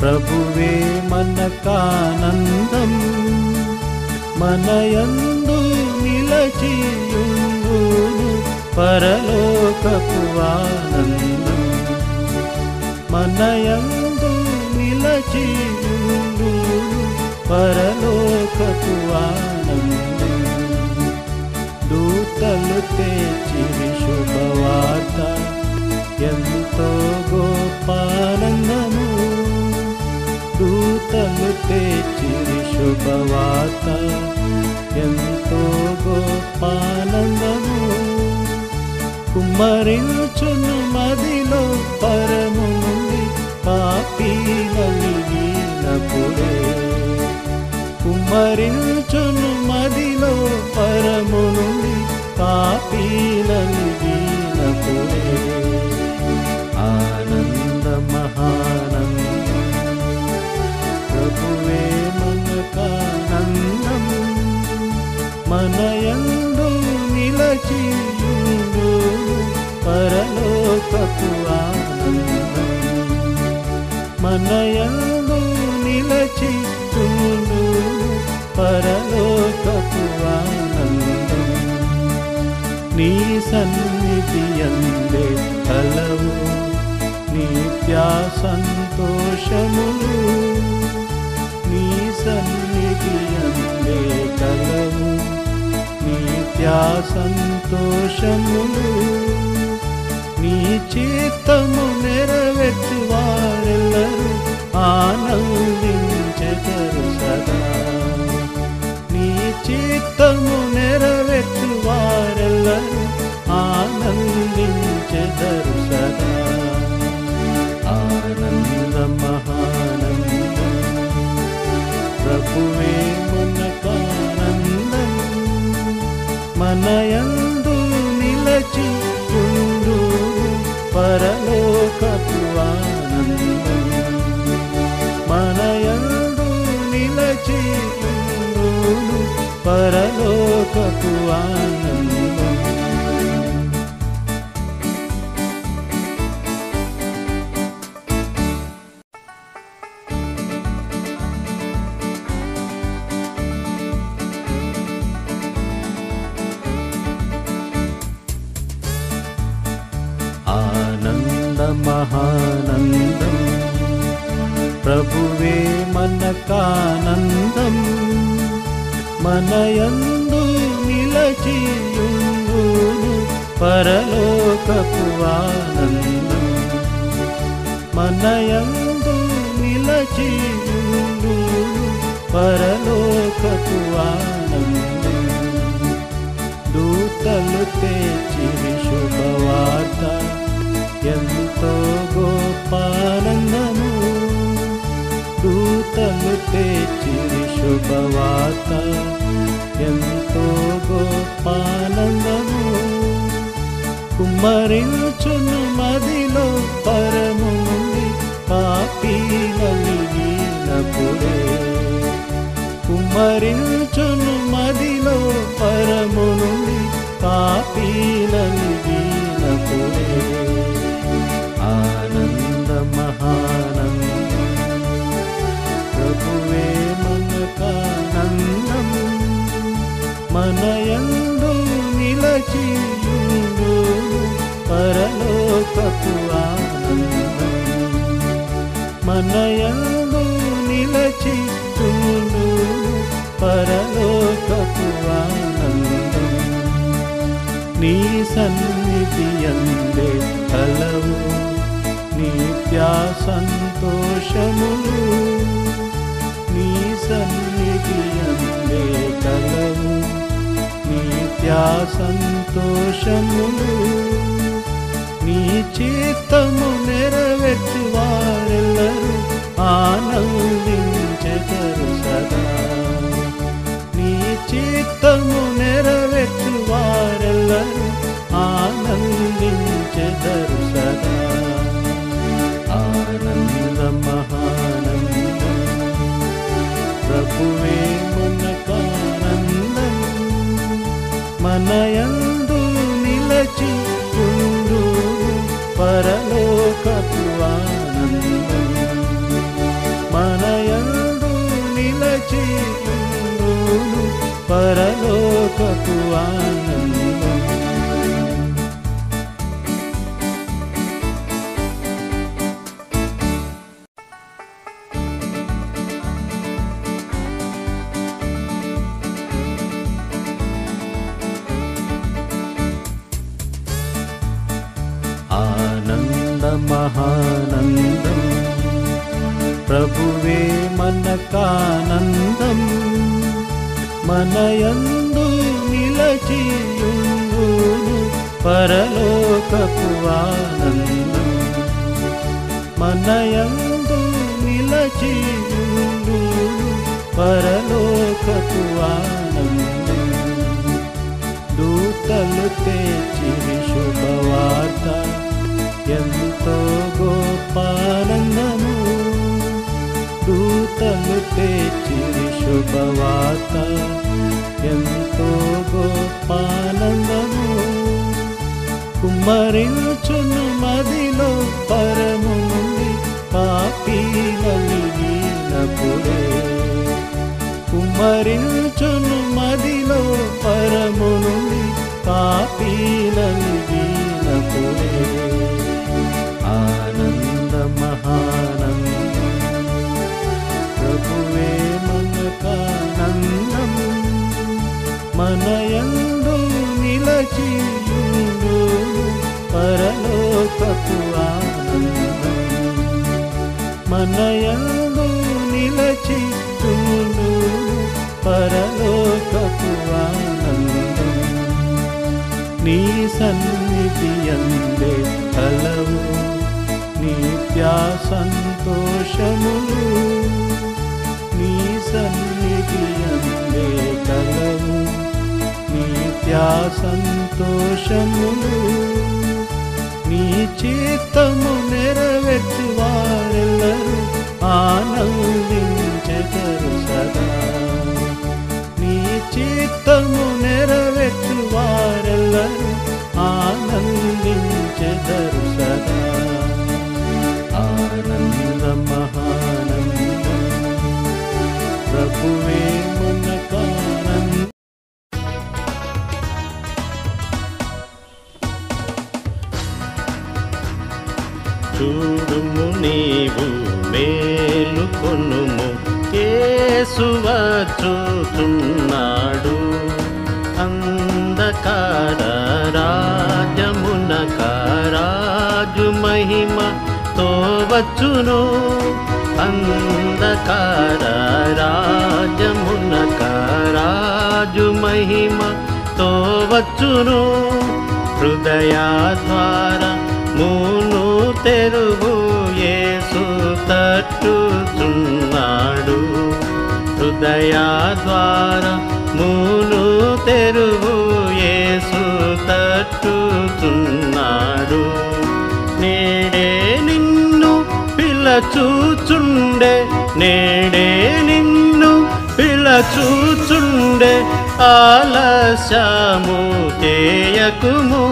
ప్రభువే మనకానందం, మనయందు నిలచియుండును పరలోకపు ఆనందం. మనయందు నిలచియుండును పరలోకపు ఆనందం. దూతలు తెచ్చిరి శుభవార్త, ఎంతో గొప్పానందము. దూతలు తెచ్చిరి శుభవార్త, ఎంతో గొప్పానందము. కుమ్మరించును మదిలో పరము నుండి పాపీల నలిగినప్పుడే. కుమ్మరించును మదిలో పరము నుండి పాపీల నలిగినప్పుడే. ఆనంద మహానందం, ప్రభువే మనకానందం, మనయందు నిలచియుండు పరలోకపు ఆనందం. మనయందు నిలచియుండు పరలోకపు ఆనందం. నీ సన్నిధి యందే కలవు నిత్య సంతోషములు. నీ సన్నిధి యందే కలవు నిత్య సంతోషములు. నీ చిత్తము నెరవేర్చు వారెల్లరూ ఆనందించెదరు సదా. నీ చిత్తము నెరవేర్చు వారెల్లరూ ఆనందించెదరు సదా. ఆనంద మహానందం, ప్రభువే మనకానందం, మనయందు నిలచియుండు పరలోకపు ఆనందం. మనయందు నిలచియుండు పరలోకపు ఆనందం. ఆనంద మహానందం, ప్రభువే మనకానందం, మనయందు నిలచియుండు పరలోకపు ఆనందం. మనయందు నిలచియుండు పరలోకపు ఆనందం. దూతలు తెచ్చిరి శుభవార్త, ఎంతో గొప్పానందము. దూతలు తెచ్చిరి శుభవార్త, ఎంతో గొప్పానందము. కుమ్మరించును మదిలో పరము నుండి పాపీల నలిగినప్పుడే. కుమ్మరించును మదిలో పరము నుండి పాపీల నలిగినప్పుడే. ఆనంద మహానందం, ప్రభువే మనకానందం, మనయందు నిలచియుండు పరలోకపు ఆనందం. మనయందు నిలచియుండు పరలోకపు ఆనందం. నీ సన్నిధి యందే కలవు నిత్య సంతోషములు. నీ సన్నిధి యందే కలవు నిత్య సంతోషములు. నీ చిత్తము నెరవేర్చు వారెల్లరూ ఆనందించెదరు సదా. నీ చిత్తము నెరవేర్చు వారెల్లరూ ఆనందించెదరు సదా. ఆనంద మహానందం, ప్రభువే మనకానందం, మనయందు నిలచియుండు పరలోకపు ఆనందం. పరలోకపు ఆనందం. మహానందం ప్రభువే మనకానందం, మనయందు నిలచియుండును పరలోకపు ఆనందం. మనయందు నిలచియుండును పరలోకపు ఆనందం. దూతలు తెచ్చిరి శుభవార్త, ఎంతో గొప్పానందము. దూతలు తెచ్చిరి శుభవార్త, ఎంతో గొప్పానందము. కుమ్మరించును మదిలో పరము నుండి పాపీనలిగినప్పుడే. కుమ్మరించును మదిలో పరము నుండి పాపీనలిగినప్పుడే. ఆనంద మహానందం ప్రభువే మనకానందం, మనయందు నిలచియుండు పరలోకపు ఆనందం. మనయందు నిలచియుండు పరలోకపు ఆనందం. నీ సన్నిధి యందే కలవు నిత్యా సంతోషములు. నీ సన్నిధి యందే కలవు నిత్యా సంతోషములు. నీ చిత్తము నెరవేర్చు వారెల్లరూ ఆనందించెదరు సదా. నీ చిత్తము నెరవేర్చు వారెల్లరూ ఆనందించెదరు సదా. ఆనంద మహానందం ప్రభువే మనకానందం. చూడుము నీవు మేలుకొనుము, యేసు వచ్చుచున్నాడు. అంధకార రాజ్యమునక రాజు మహిమతో వచ్చును. అంధకార రాజ్యమునక రాజు మహిమతో వచ్చును. హృదయద్వారా మూను తెరువు, యేసు తట్టుచున్నాడు. హృదయద్వారా మూను తెరువు, యేసు తట్టుచున్నాడు. నేడే నిన్ను పిలచుచుండే, నేడే నిన్ను పిలచుచుండే. ఆలస్యము చేయకుము,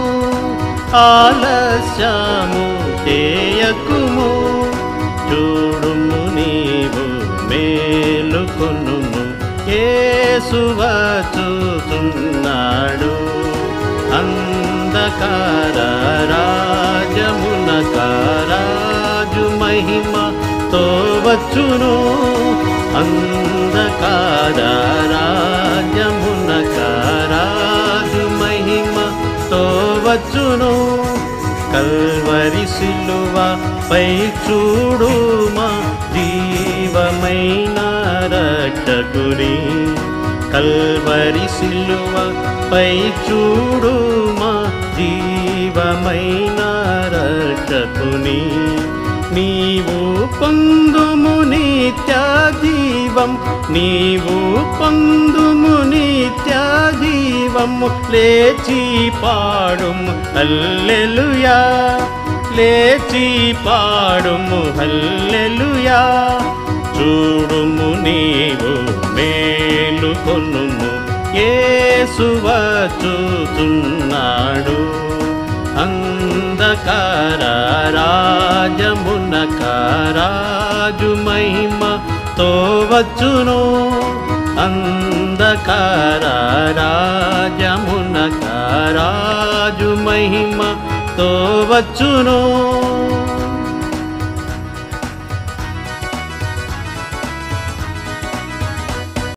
ఆలస్యము చేయకుము. చూడుము నీవు మేలుకొనుము, యేసు వచ్చుచున్నాడు. అంధకార రాజ్యమునక రాజు మహిమతో వచ్చును. అంధకార రాజ్యమునక రాజు మహిమతో వచ్చును. కల్వరి సిలువ పై చూడుమా జీవమైన రక్షకుని. కల్వరి సిలువ పై చూడుమా జీవమైన రక్షకుని. నీవు పొందుము నిత్య జీవం, నీవు పొందుము నిత్య జీవము. లేచి పాడుము హల్లెలూయా, లేచి పాడుము హల్లెలూయా. చూడుము నీవు మేలుకొనుము, యేసు వచ్చుచున్నాడు. అంధకార రాజ్యమునక రాజు మహిమతో వచ్చును. అంధకార రాజమునకారాజు మహిమతో వచ్చును.